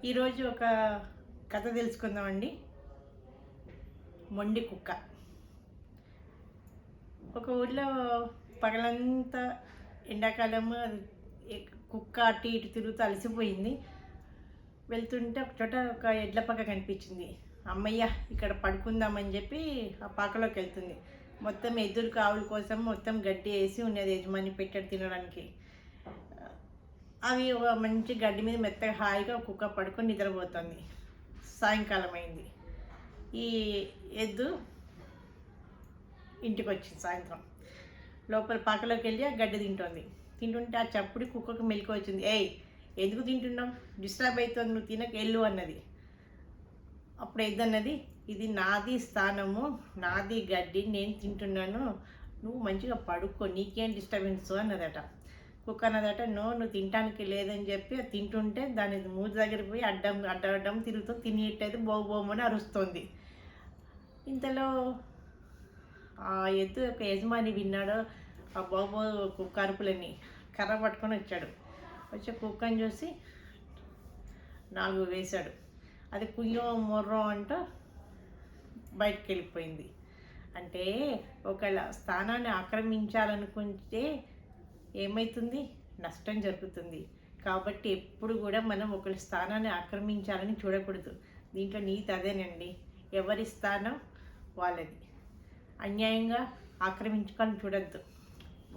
ఈరోజు ఒక కథ తెలుసుకుందామండి. మొండి కుక్క. ఒక ఊర్లో పగలంతా ఎండాకాలము కుక్క అటు ఇటు తిరుగుతూ అలసిపోయింది. వెళ్తుంటే ఒక చోట ఒక ఎడ్ల పక్క కనిపించింది. అమ్మయ్య, ఇక్కడ పడుకుందామని చెప్పి ఆ పాకలోకి వెళ్తుంది. మొత్తం ఎద్దులు కావుల కోసం మొత్తం గడ్డి వేసి ఉన్నది యజమాని పెట్టాడు తినడానికి. అవి మంచి గడ్డి మీద మెత్తగా హాయిగా కుక్క పడుకొని నిద్రపోతుంది. సాయంకాలం అయింది. ఈ ఎద్దు ఇంటికి వచ్చింది సాయంత్రం. లోపల పాకలోకి వెళ్ళి ఆ గడ్డి తింటుంటే ఆ చప్పుడు కుక్కకు మెలకు వచ్చింది. ఏయ్, ఎందుకు తింటున్నావు? డిస్టర్బ్ అవుతుంది, నువ్వు తినక వెళ్ళు అన్నది. అప్పుడు ఎద్దు అన్నది, ఇది నాది స్థానము, నాది గడ్డి, నేను తింటున్నాను, నువ్వు మంచిగా పడుకో, నీకేం డిస్టర్బెన్స్ అన్నదట. కుక్క అన్నదట, నువ్వు తినటానికి లేదని చెప్పి తింటుంటే దాని మూతి దగ్గర పోయి అడ్డం తిరుగుతూ తినేటైతే బోమని అరుస్తుంది. ఇంతలో ఆ ఎద్దు యొక్క యజమాని విన్నాడు ఆ బాబో కుక్క అరుపులని. కర్ర పట్టుకొని వచ్చాడు. వచ్చి కుక్కని చూసి 4 వేశాడు. అది కుయ్యో మొర్రో అంటూ బయటకు వెళ్ళిపోయింది. అంటే ఒకవేళ స్థానాన్ని ఆక్రమించాలనుకుంటే ఏమవుతుంది? నష్టం జరుగుతుంది. కాబట్టి ఎప్పుడు కూడా మనం ఒకరి స్థానాన్ని ఆక్రమించాలని చూడకూడదు. దీంట్లో నీతి అదేనండి. ఎవరి స్థానం వాళ్ళది. అన్యాయంగా ఆక్రమించుకొని చూడద్దు.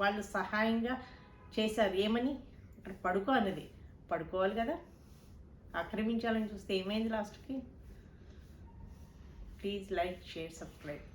వాళ్ళు సహాయంగా చేశారు, ఏమని? అక్కడ పడుకో అన్నది, పడుకోవాలి కదా. ఆక్రమించాలని చూస్తే ఏమైంది లాస్ట్కి? Please like, share, subscribe.